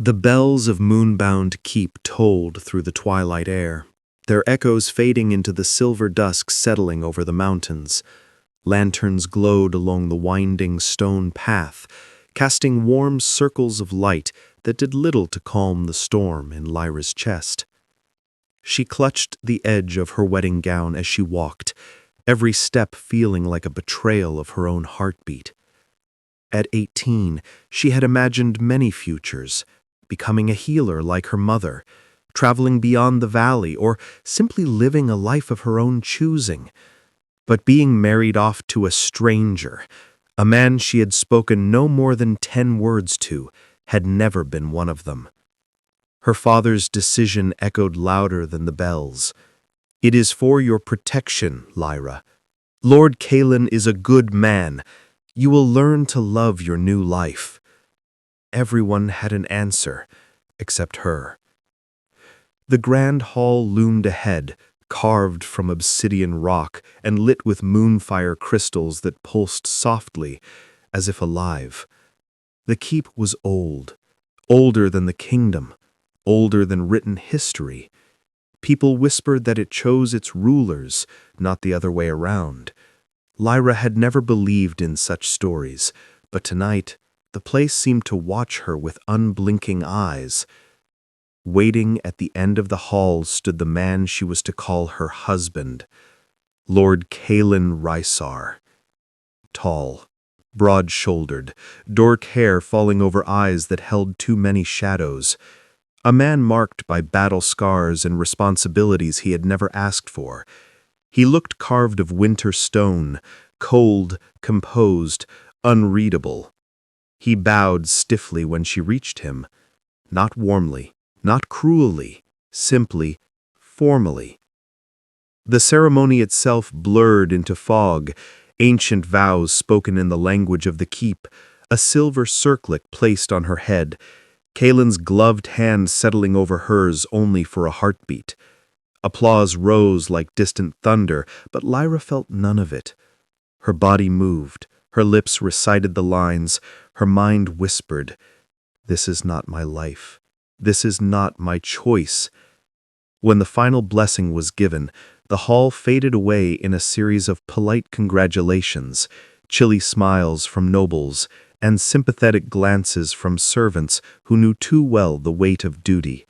The bells of moonbound keep tolled through the twilight air, their echoes fading into the silver dusk settling over the mountains. Lanterns glowed along the winding stone path, casting warm circles of light that did little to calm the storm in Lyra's chest. She clutched the edge of her wedding gown as she walked, every step feeling like a betrayal of her own heartbeat. At 18, she had imagined many futures, becoming a healer like her mother, traveling beyond the valley, or simply living a life of her own choosing. But being married off to a stranger, a man she had spoken no more than 10 words to, had never been one of them. Her father's decision echoed louder than the bells. "It is for your protection, Lyra. Lord Kalen is a good man. You will learn to love your new life." Everyone had an answer, except her. The grand hall loomed ahead, carved from obsidian rock and lit with moonfire crystals that pulsed softly, as if alive. The keep was old, older than the kingdom, older than written history. People whispered that it chose its rulers, not the other way around. Lyra had never believed in such stories, but tonight, the place seemed to watch her with unblinking eyes. Waiting at the end of the hall stood the man she was to call her husband, Lord Kalen Rysar. Tall, broad-shouldered, dark hair falling over eyes that held too many shadows. A man marked by battle scars and responsibilities he had never asked for. He looked carved of winter stone, cold, composed, unreadable. He bowed stiffly when she reached him, not warmly, not cruelly, simply, formally. The ceremony itself blurred into fog, ancient vows spoken in the language of the keep, a silver circlet placed on her head, Kalen's gloved hand settling over hers only for a heartbeat. Applause rose like distant thunder, but Lyra felt none of it. Her body moved, her lips recited the lines, her mind whispered, "This is not my life. This is not my choice." When the final blessing was given, the hall faded away in a series of polite congratulations, chilly smiles from nobles, and sympathetic glances from servants who knew too well the weight of duty.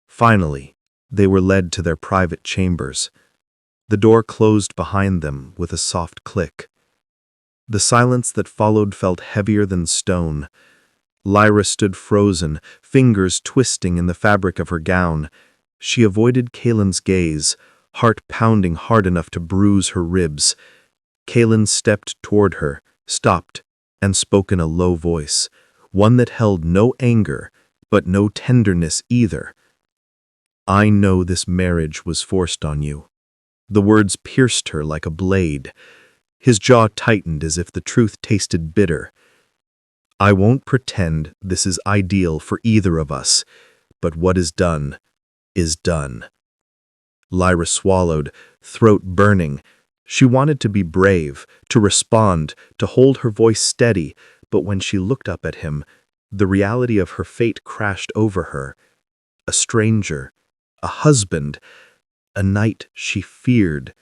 Finally, they were led to their private chambers. The door closed behind them with a soft click. The silence that followed felt heavier than stone. Lyra stood frozen, fingers twisting in the fabric of her gown. She avoided Kalen's gaze, heart pounding hard enough to bruise her ribs. Kalen stepped toward her, stopped, and spoke in a low voice, one that held no anger, but no tenderness either. "I know this marriage was forced on you." The words pierced her like a blade. His jaw tightened as if the truth tasted bitter. "I won't pretend this is ideal for either of us, but what is done is done." Lyra swallowed, throat burning. She wanted to be brave, to respond, to hold her voice steady, but when she looked up at him, the reality of her fate crashed over her. A stranger, a husband, a night she feared.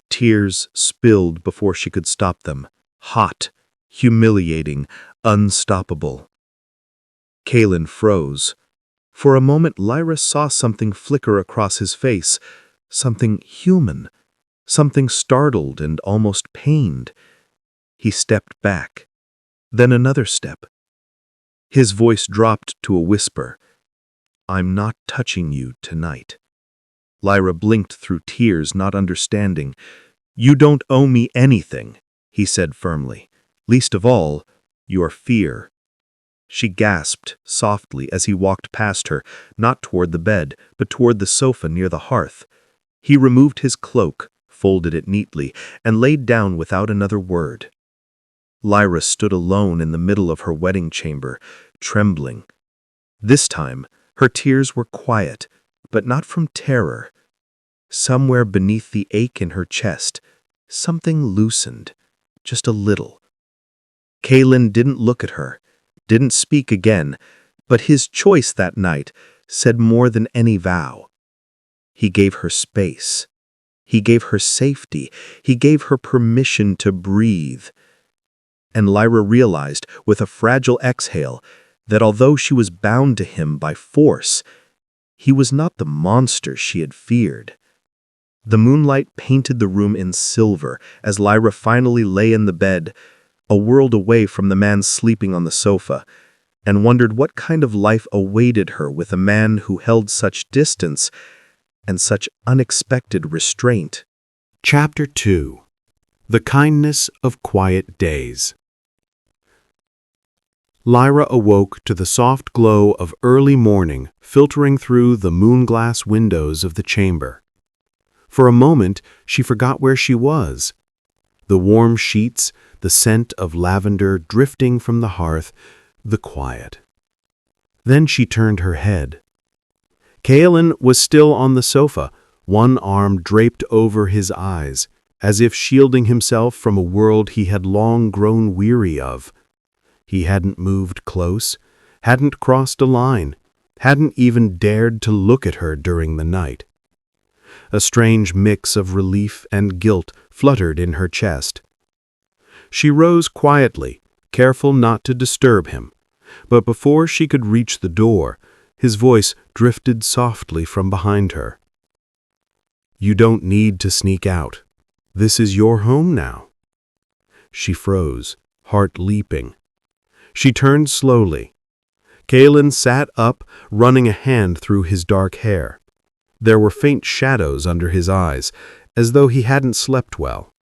Tears spilled before she could stop them, hot, humiliating, unstoppable. Kalen froze. For a moment, Lyra saw something flicker across his face, something human, something startled and almost pained. He stepped back, then another step. His voice dropped to a whisper, "I'm not touching you tonight." Lyra blinked through tears, not understanding. "You don't owe me anything," he said firmly. "Least of all, your fear." She gasped softly as he walked past her, not toward the bed, but toward the sofa near the hearth. He removed his cloak, folded it neatly, and laid down without another word. Lyra stood alone in the middle of her wedding chamber, trembling. This time, her tears were quiet, but not from terror. Somewhere beneath the ache in her chest, something loosened, just a little. Kalen didn't look at her, didn't speak again, But his choice that night said more than any vow. He gave her space. He gave her safety. He gave her permission to breathe. And Lyra realized, with a fragile exhale, that although she was bound to him by force, he was not the monster she had feared. The moonlight painted the room in silver as Lyra finally lay in the bed, a world away from the man sleeping on the sofa, and wondered what kind of life awaited her with a man who held such distance and such unexpected restraint. Chapter 2. The Kindness of Quiet Days. Lyra awoke to the soft glow of early morning filtering through the moon-glass windows of the chamber. For a moment, she forgot where she was. The warm sheets, the scent of lavender drifting from the hearth, the quiet. Then she turned her head. Kaelin was still on the sofa, one arm draped over his eyes, as if shielding himself from a world he had long grown weary of. He hadn't moved close, hadn't crossed a line, hadn't even dared to look at her during the night. A strange mix of relief and guilt fluttered in her chest. She rose quietly, careful not to disturb him, but before she could reach the door, his voice drifted softly from behind her. "You don't need to sneak out. This is your home now." She froze, heart leaping. She turned slowly. Kaelin sat up, running a hand through his dark hair. There were faint shadows under his eyes, as though he hadn't slept well.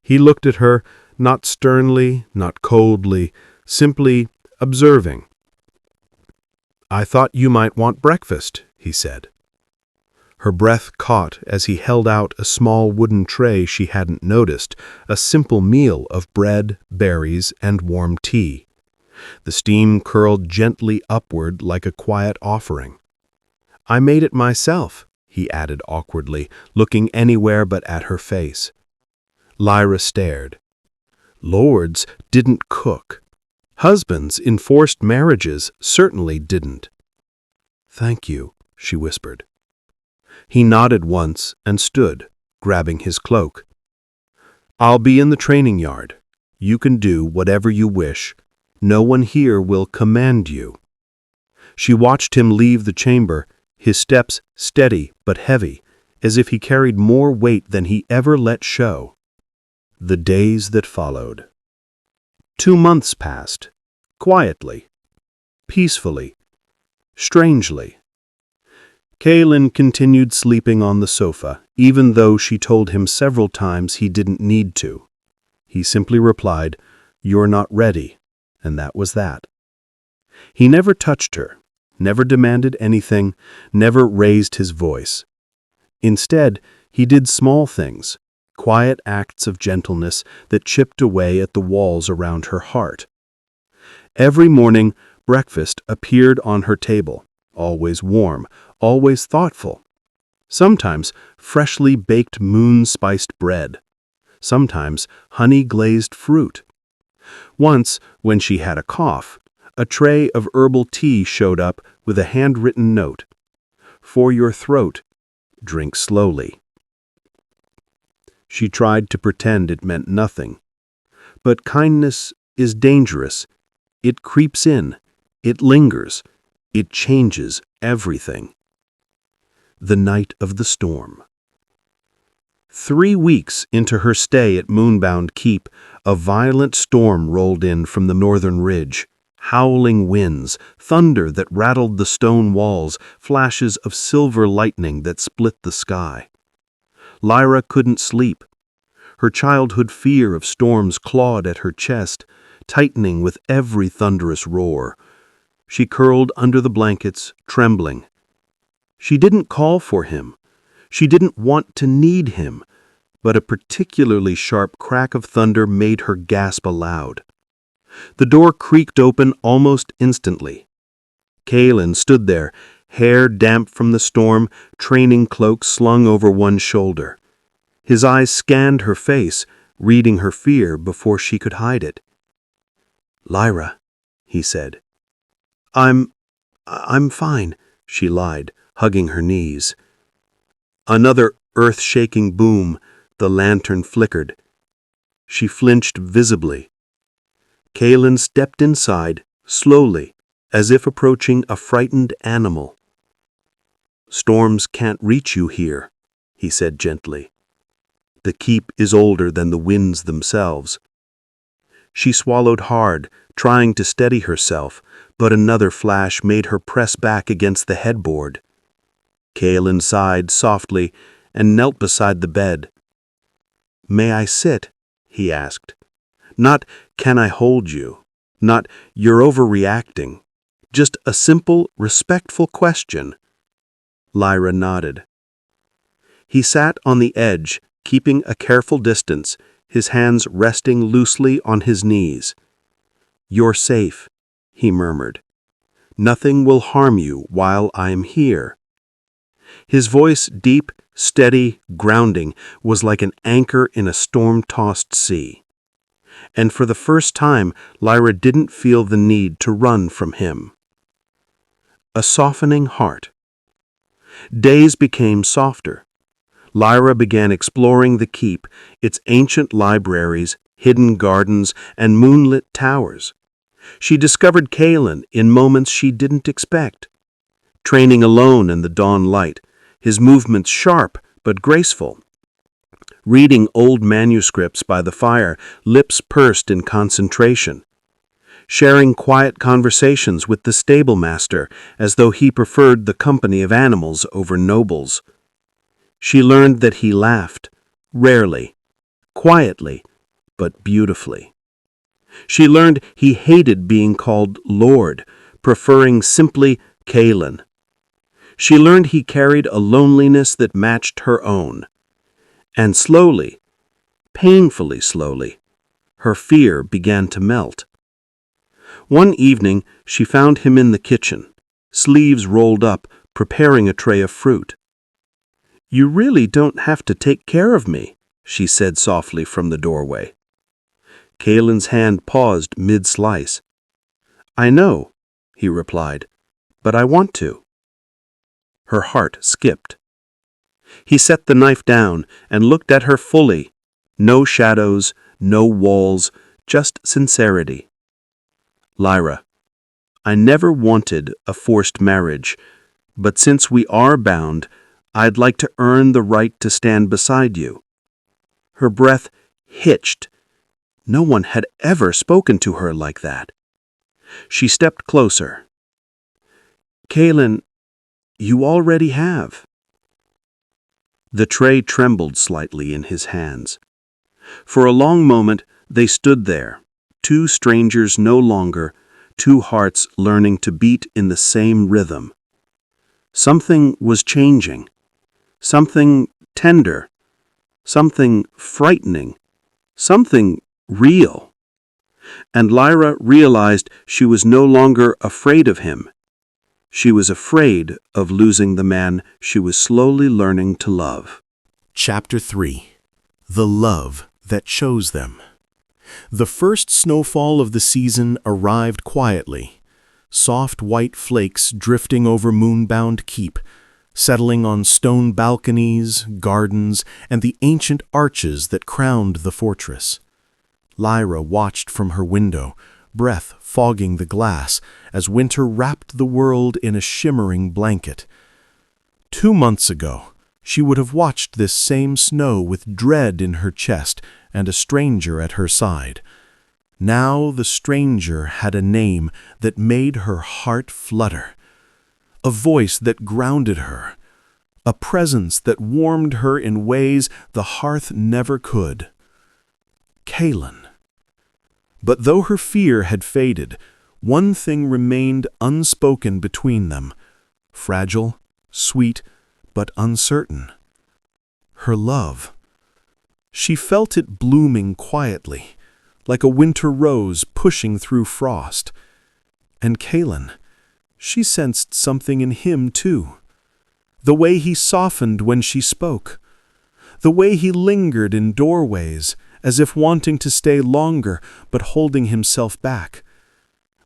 He looked at her, not sternly, not coldly, simply observing. "I thought you might want breakfast," he said. Her breath caught as he held out a small wooden tray she hadn't noticed, a simple meal of bread, berries, and warm tea. The steam curled gently upward like a quiet offering. "I made it myself," he added awkwardly, looking anywhere but at her face. Lyra stared. Lords didn't cook. Husbands in forced marriages certainly didn't. "Thank you," she whispered. He nodded once and stood, grabbing his cloak. "I'll be in the training yard. You can do whatever you wish. No one here will command you." She watched him leave the chamber, his steps steady but heavy, as if he carried more weight than he ever let show. The days that followed. 2 months passed, quietly, peacefully, strangely. Kaelin continued sleeping on the sofa, even though she told him several times he didn't need to. He simply replied, "You're not ready," and that was that. He never touched her, never demanded anything, never raised his voice. Instead, he did small things, quiet acts of gentleness that chipped away at the walls around her heart. Every morning, breakfast appeared on her table, always warm, always thoughtful. Sometimes freshly baked moon-spiced bread, sometimes honey-glazed fruit. Once, when she had a cough, a tray of herbal tea showed up with a handwritten note. "For your throat, drink slowly." She tried to pretend it meant nothing. But kindness is dangerous. It creeps in. It lingers. It changes everything. The night of the storm. 3 weeks into her stay at Moonbound Keep, a violent storm rolled in from the northern ridge. Howling winds, thunder that rattled the stone walls, flashes of silver lightning that split the sky. Lyra couldn't sleep. Her childhood fear of storms clawed at her chest, tightening with every thunderous roar. She curled under the blankets, trembling. She didn't call for him. She didn't want to need him, but a particularly sharp crack of thunder made her gasp aloud. The door creaked open almost instantly. Kaelin stood there, hair damp from the storm, training cloak slung over one shoulder. His eyes scanned her face, reading her fear before she could hide it. "Lyra," he said. I'm I'm fine," she lied, hugging her knees. Another earth-shaking boom, the lantern flickered. She flinched visibly. Kaelin stepped inside, slowly, as if approaching a frightened animal. "Storms can't reach you here," he said gently. "The keep is older than the winds themselves." She swallowed hard, trying to steady herself, but another flash made her press back against the headboard. Kaelin sighed softly and knelt beside the bed. "May I sit?" he asked. Not, "Can I hold you?" Not, "You're overreacting." Just a simple, respectful question. Lyra nodded. He sat on the edge, keeping a careful distance, his hands resting loosely on his knees. "You're safe," he murmured. "Nothing will harm you while I'm here." His voice, deep, steady, grounding, was like an anchor in a storm-tossed sea. And for the first time, Lyra didn't feel the need to run from him. A softening heart. Days became softer. Lyra began exploring the keep, its ancient libraries, hidden gardens, and moonlit towers. She discovered Kaelin in moments she didn't expect. Training alone in the dawn light, his movements sharp but graceful. Reading old manuscripts by the fire, lips pursed in concentration. Sharing quiet conversations with the stablemaster as though he preferred the company of animals over nobles. She learned that he laughed, rarely, quietly, but beautifully. She learned he hated being called Lord, preferring simply Kaelin. She learned he carried a loneliness that matched her own. And slowly, painfully slowly, her fear began to melt. One evening, she found him in the kitchen, sleeves rolled up, preparing a tray of fruit. "You really don't have to take care of me," she said softly from the doorway. Kaelin's hand paused mid-slice. "I know," he replied, "but I want to." Her heart skipped. He set the knife down and looked at her fully. No shadows, no walls, just sincerity. "Lyra, I never wanted a forced marriage, but since we are bound, I'd like to earn the right to stand beside you." Her breath hitched. No one had ever spoken to her like that. She stepped closer. "Kaelin, you already have." The tray trembled slightly in his hands. For a long moment, they stood there, two strangers no longer, two hearts learning to beat in the same rhythm. Something was changing. Something tender. Something frightening. Something real. And Lyra realized she was no longer afraid of him. She was afraid of losing the man she was slowly learning to love. Chapter 3. The Love That Chose Them. The first snowfall of the season arrived quietly, soft white flakes drifting over moonbound keep, settling on stone balconies, gardens, and the ancient arches that crowned the fortress. Lyra watched from her window, breath fogging the glass, as winter wrapped the world in a shimmering blanket. 2 months ago, she would have watched this same snow with dread in her chest and a stranger at her side. Now the stranger had a name that made her heart flutter, a voice that grounded her, a presence that warmed her in ways the hearth never could. Kaelin. But though her fear had faded, one thing remained unspoken between them, fragile, sweet, but uncertain. Her love. She felt it blooming quietly, like a winter rose pushing through frost. And Kaelin, she sensed something in him too. The way he softened when she spoke. The way he lingered in doorways, as if wanting to stay longer but holding himself back.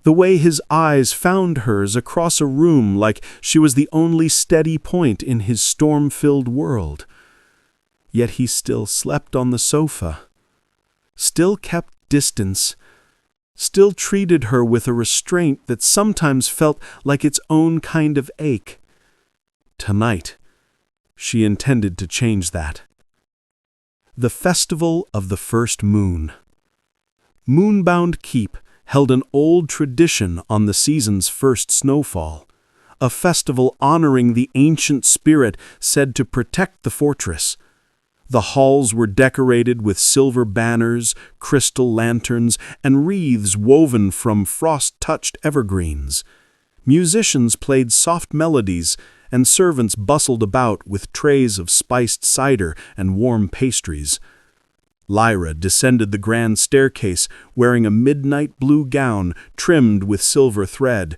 The way his eyes found hers across a room like she was the only steady point in his storm-filled world. Yet he still slept on the sofa, still kept distance, still treated her with a restraint that sometimes felt like its own kind of ache. Tonight, she intended to change that. The Festival of the First Moon. Moonbound Keep held an old tradition on the season's first snowfall, a festival honoring the ancient spirit said to protect the fortress. The halls were decorated with silver banners, crystal lanterns, and wreaths woven from frost-touched evergreens. Musicians played soft melodies, and servants bustled about with trays of spiced cider and warm pastries. Lyra descended the grand staircase wearing a midnight blue gown trimmed with silver thread.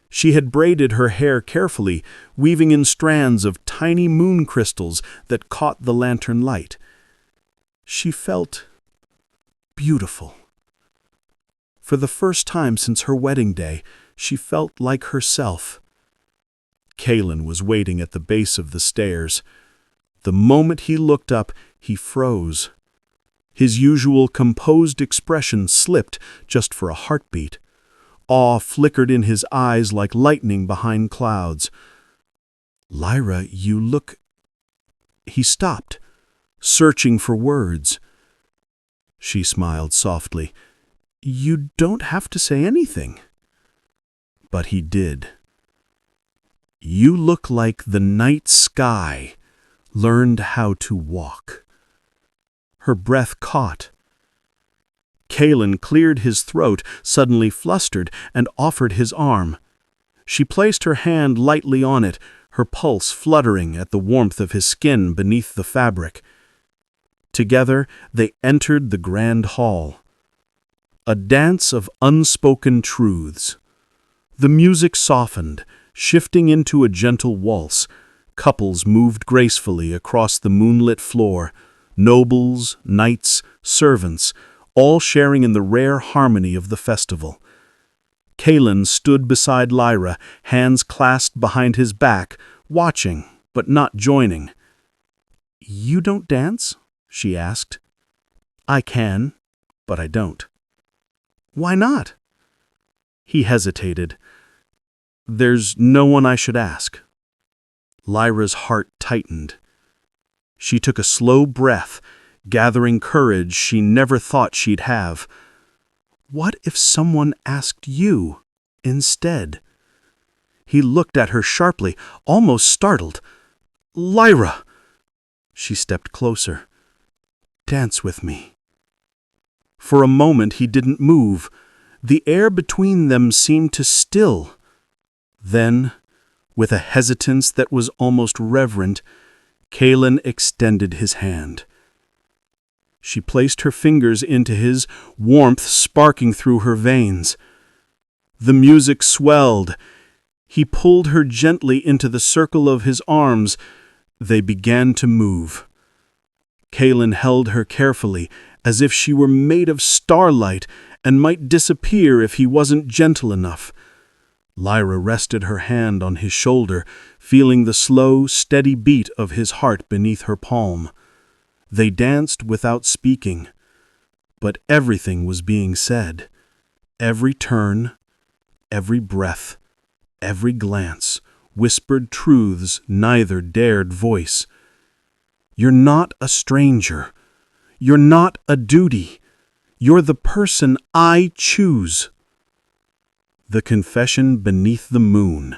She had braided her hair carefully, weaving in strands of tiny moon crystals that caught the lantern light. She felt beautiful. For the first time since her wedding day, she felt like herself. Kalen was waiting at the base of the stairs. The moment he looked up, he froze. His usual composed expression slipped just for a heartbeat. Awe flickered in his eyes like lightning behind clouds. "Lyra, you look—" He stopped, searching for words. She smiled softly. "You don't have to say anything." But he did. "You look like the night sky learned how to walk." Her breath caught. Kalen cleared his throat, suddenly flustered, and offered his arm. She placed her hand lightly on it, her pulse fluttering at the warmth of his skin beneath the fabric. Together they entered the grand hall. A dance of unspoken truths. The music softened, shifting into a gentle waltz. Couples moved gracefully across the moonlit floor, nobles, knights, servants, all sharing in the rare harmony of the festival. Kalen stood beside Lyra, hands clasped behind his back, watching, but not joining. "You don't dance?" she asked. "I can, but I don't." "Why not?" He hesitated. "There's no one I should ask." Lyra's heart tightened. She took a slow breath, gathering courage she never thought she'd have. What if someone asked you instead? He looked at her sharply, almost startled. "Lyra!" She stepped closer. "Dance with me." For a moment he didn't move. The air between them seemed to still. Then, with a hesitance that was almost reverent, Kalen extended his hand. She placed her fingers into his, warmth sparking through her veins. The music swelled. He pulled her gently into the circle of his arms. They began to move. Kalen held her carefully, as if she were made of starlight and might disappear if he wasn't gentle enough. Lyra rested her hand on his shoulder, feeling the slow, steady beat of his heart beneath her palm. They danced without speaking, but everything was being said. Every turn, every breath, every glance, whispered truths neither dared voice. "You're not a stranger. You're not a duty. You're the person I choose." The confession beneath the moon.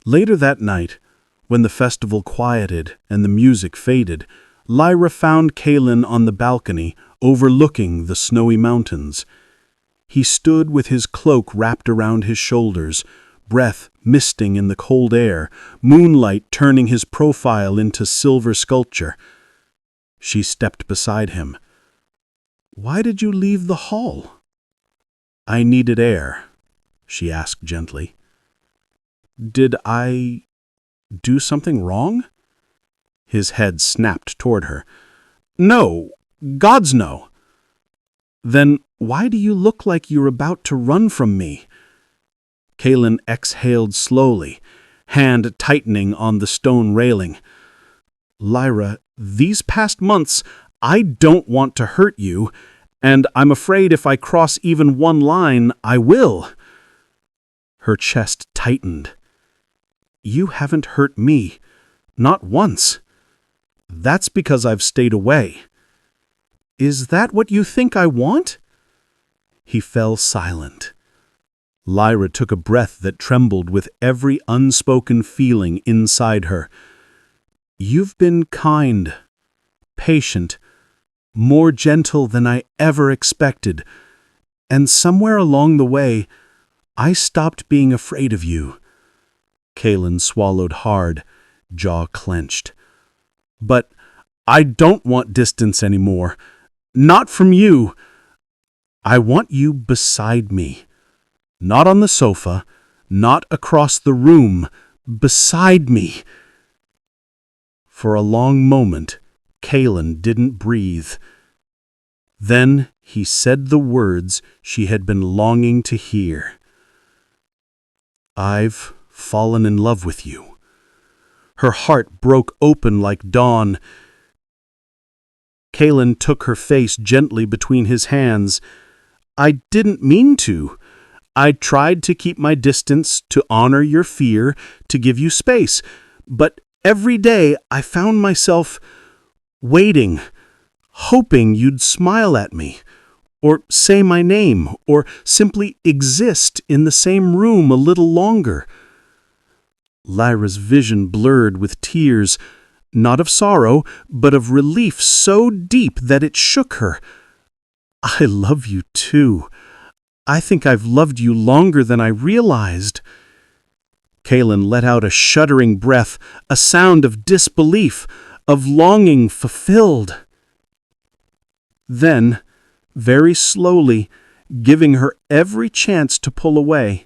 Later that night, when the festival quieted and the music faded, Lyra found Kalen on the balcony overlooking the snowy mountains. He stood with his cloak wrapped around his shoulders, breath misting in the cold air, moonlight turning his profile into silver sculpture. She stepped beside him. "Why did you leave the hall?" "I needed air," she asked gently. "Did I do something wrong?" His head snapped toward her. "No, God's no." Then why do you look like you're about to run from me? Kaelin exhaled slowly, hand tightening on the stone railing. Lyra, these past months, I don't want to hurt you, and I'm afraid if I cross even one line, I will. Her chest tightened. You haven't hurt me, not once. That's because I've stayed away. Is that what you think I want? He fell silent. Lyra took a breath that trembled with every unspoken feeling inside her. You've been kind, patient, more gentle than I ever expected, and somewhere along the way, I stopped being afraid of you. Kaelin swallowed hard, jaw clenched. But I don't want distance anymore. Not from you. I want you beside me. Not on the sofa, not across the room, beside me. For a long moment, Kaelin didn't breathe. Then he said the words she had been longing to hear. I've fallen in love with you. Her heart broke open like dawn. Kaelin took her face gently between his hands. I didn't mean to. I tried to keep my distance, to honor your fear, to give you space. But every day I found myself waiting, hoping you'd smile at me, or say my name, or simply exist in the same room a little longer. Lyra's vision blurred with tears, not of sorrow, but of relief so deep that it shook her. I love you too. I think I've loved you longer than I realized. Kaelin let out a shuddering breath, a sound of disbelief, of longing fulfilled. Then, very slowly, giving her every chance to pull away,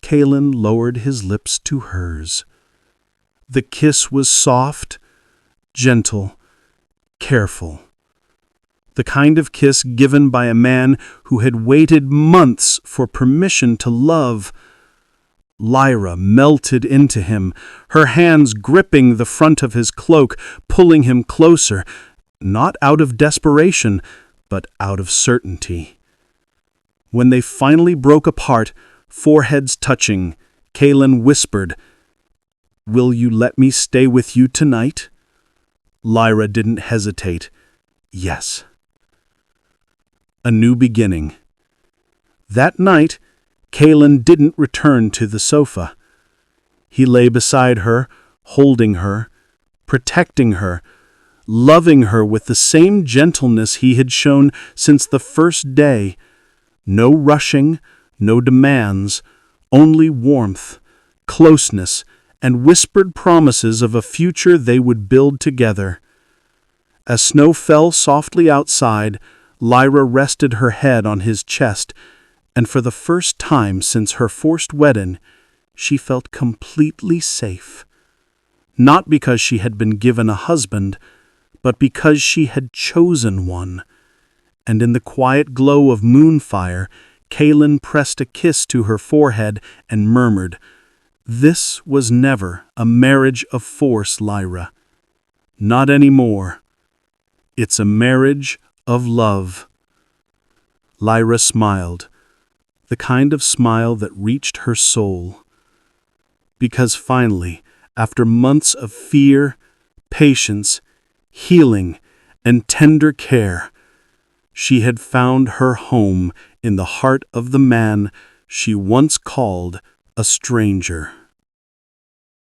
Kaelin lowered his lips to hers. The kiss was soft, gentle, careful. The kind of kiss given by a man who had waited months for permission to love. Lyra melted into him, her hands gripping the front of his cloak, pulling him closer, not out of desperation, but out of certainty. When they finally broke apart, foreheads touching, Kaelin whispered, Will you let me stay with you tonight? Lyra didn't hesitate. Yes. A new beginning. That night, Kaelin didn't return to the sofa. He lay beside her, holding her, protecting her, loving her with the same gentleness he had shown since the first day. No rushing, no demands, only warmth, closeness, and whispered promises of a future they would build together. As snow fell softly outside, Lyra rested her head on his chest, and for the first time since her forced wedding, she felt completely safe. Not because she had been given a husband, but because she had chosen one. And in the quiet glow of moonfire, Kaelin pressed a kiss to her forehead and murmured, This was never a marriage of force, Lyra. Not anymore. It's a marriage of love. Lyra smiled, the kind of smile that reached her soul. Because finally, after months of fear, patience, healing, and tender care, she had found her home in the heart of the man she once called a stranger.